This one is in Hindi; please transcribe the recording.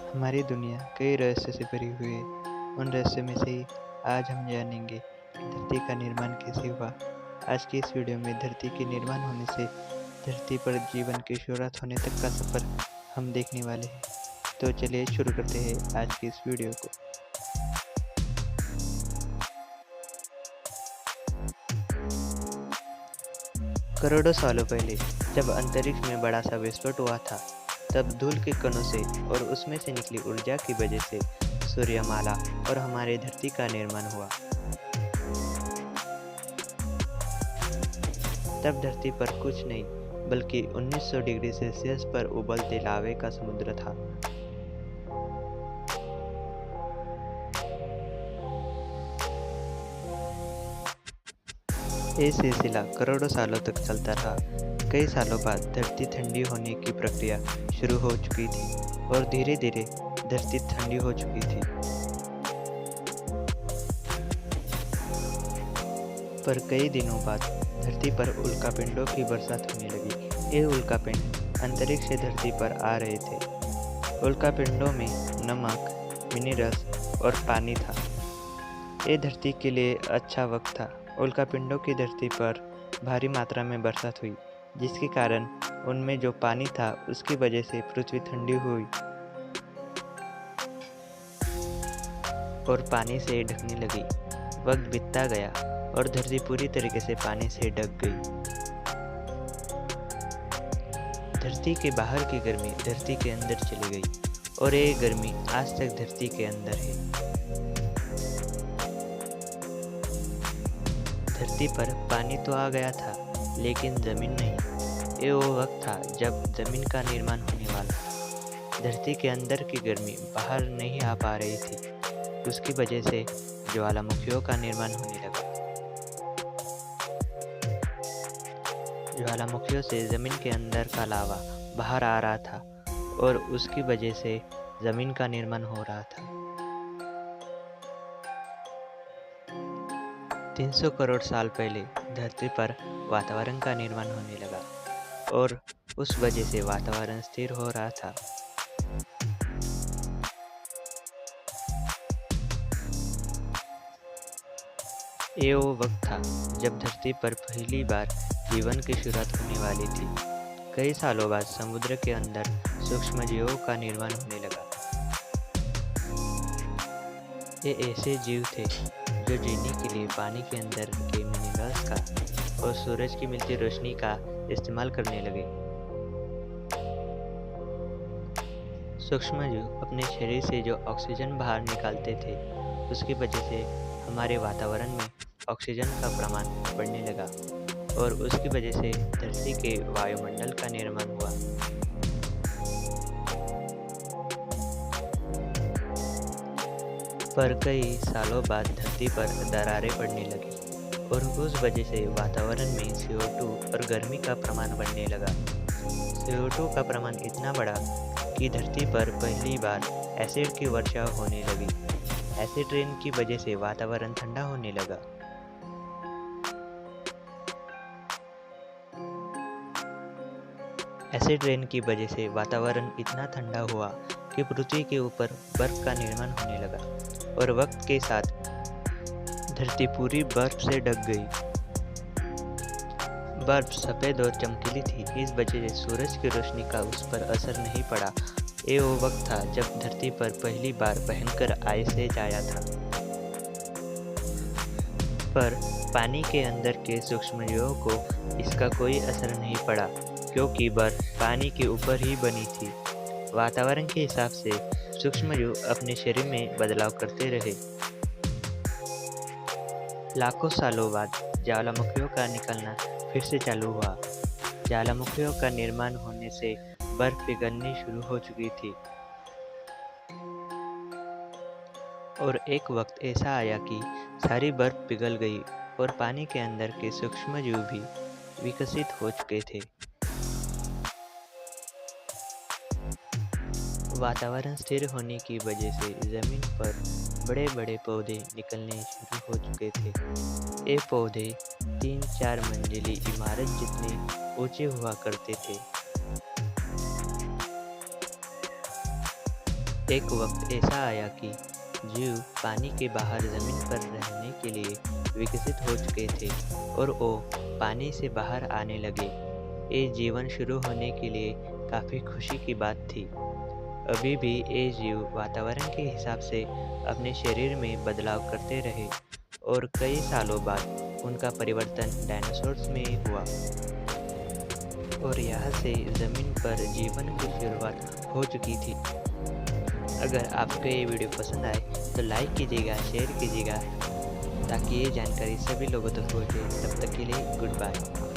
हमारी दुनिया कई रहस्यों से भरी हुई है। उन रहस्यों में से ही आज हम जानेंगे कि धरती का निर्माण कैसे हुआ। आज की इस वीडियो में धरती के निर्माण होने से धरती पर जीवन की शुरुआत होने तक का सफ़र हम देखने वाले हैं। तो चलिए शुरू करते हैं आज की इस वीडियो को। करोड़ों सालों पहले जब अंतरिक्ष में बड़ा सा विस्फोट हुआ था, तब धूल के कणों से और उसमें से निकली ऊर्जा की वजह से सूर्यमाला और हमारी धरती का निर्माण हुआ। तब धरती पर कुछ नहीं बल्कि 1900 डिग्री सेल्सियस पर उबलते लावे का समुद्र था। ये सिलसिला करोड़ों सालों तक चलता रहा। कई सालों बाद धरती ठंडी होने की प्रक्रिया शुरू हो चुकी थी और धीरे धीरे धरती ठंडी हो चुकी थी। पर कई दिनों बाद धरती पर उल्कापिंडों की बरसात होने लगी। ये उल्कापिंड अंतरिक्ष से धरती पर आ रहे थे। उल्कापिंडों में नमक, मिनरल्स और पानी था। ये धरती के लिए अच्छा वक्त था। उल्कापिंडों की धरती पर भारी मात्रा में बरसात हुई, जिसके कारण उनमें जो पानी था उसकी वजह से पृथ्वी ठंडी हुई और पानी से ढकने लगी। वक्त बीतता गया और धरती पूरी तरीके से पानी से ढक गई। धरती के बाहर की गर्मी धरती के अंदर चली गई और ये गर्मी आज तक धरती के अंदर है। धरती पर पानी तो आ गया था, लेकिन जमीन नहीं। ये वो वक्त था जब जमीन का निर्माण होने वाला था। धरती के अंदर की गर्मी बाहर नहीं आ पा रही थी। उसकी वजह से ज्वालामुखियों का निर्माण होने लगा। ज्वालामुखियों से जमीन के अंदर का लावा बाहर आ रहा था और उसकी वजह से जमीन का निर्माण हो रहा था। 300 करोड़ साल पहले धरती पर वातावरण का निर्माण होने लगा और उस वजह से वातावरण स्थिर हो रहा था। ये वो वक्त था जब धरती पर पहली बार जीवन की शुरुआत होने वाली थी। कई सालों बाद समुद्र के अंदर सूक्ष्म जीवों का निर्माण होने लगा। ये ऐसे जीव थे जो जीने के लिए पानी के अंदर के मिनरल्स का और सूरज की मिलती रोशनी का इस्तेमाल करने लगे। सूक्ष्म जीव अपने शरीर से जो ऑक्सीजन बाहर निकालते थे, उसकी वजह से हमारे वातावरण में ऑक्सीजन का प्रमाण बढ़ने लगा और उसकी वजह से धरती के वायुमंडल का निर्माण हुआ। पर कई सालों बाद धरती पर दरारें पड़ने लगी और उस वजह से वातावरण में CO2 और गर्मी का प्रमाण बढ़ने लगा। CO2 का प्रमाण इतना बढ़ा कि धरती पर पहली बार एसिड की वर्षा होने लगी। एसिड रेन की वजह से वातावरण ठंडा होने लगा। एसिड रेन की वजह से वातावरण इतना ठंडा हुआ कि पृथ्वी के ऊपर बर्फ का निर्माण होने लगा और वक्त के साथ धरती पूरी बर्फ से ढक गई। बर्फ सफ़ेद और चमकीली थी, इस वजह से सूरज की रोशनी का उस पर असर नहीं पड़ा। ये वो वक्त था जब धरती पर पहली बार भयंकर आइस आया था। पर पानी के अंदर के सूक्ष्मजीवों को इसका कोई असर नहीं पड़ा, क्योंकि बर्फ पानी के ऊपर ही बनी थी। वातावरण के हिसाब से सूक्ष्मजीव अपने शरीर में बदलाव करते रहे। लाखों सालों बाद ज्वालामुखियों का निकलना फिर से चालू हुआ। ज्वालामुखियों का निर्माण होने से बर्फ पिघलनी शुरू हो चुकी थी और एक वक्त ऐसा आया कि सारी बर्फ पिघल गई और पानी के अंदर के सूक्ष्मजीव भी विकसित हो चुके थे। वातावरण स्थिर होने की वजह से जमीन पर बड़े बड़े पौधे निकलने शुरू हो चुके थे। ये पौधे 3-4 मंजिली इमारत जितने ऊंचे हुआ करते थे। एक वक्त ऐसा आया कि जीव पानी के बाहर ज़मीन पर रहने के लिए विकसित हो चुके थे और वो पानी से बाहर आने लगे। ये जीवन शुरू होने के लिए काफ़ी खुशी की बात थी। अभी भी ये जीव वातावरण के हिसाब से अपने शरीर में बदलाव करते रहे और कई सालों बाद उनका परिवर्तन डायनासोर्स में हुआ और यहाँ से ज़मीन पर जीवन की शुरुआत हो चुकी थी। अगर आपको ये वीडियो पसंद आए तो लाइक कीजिएगा, शेयर कीजिएगा ताकि ये जानकारी सभी लोगों तक पहुँचे। तब तक के लिए गुड बाय।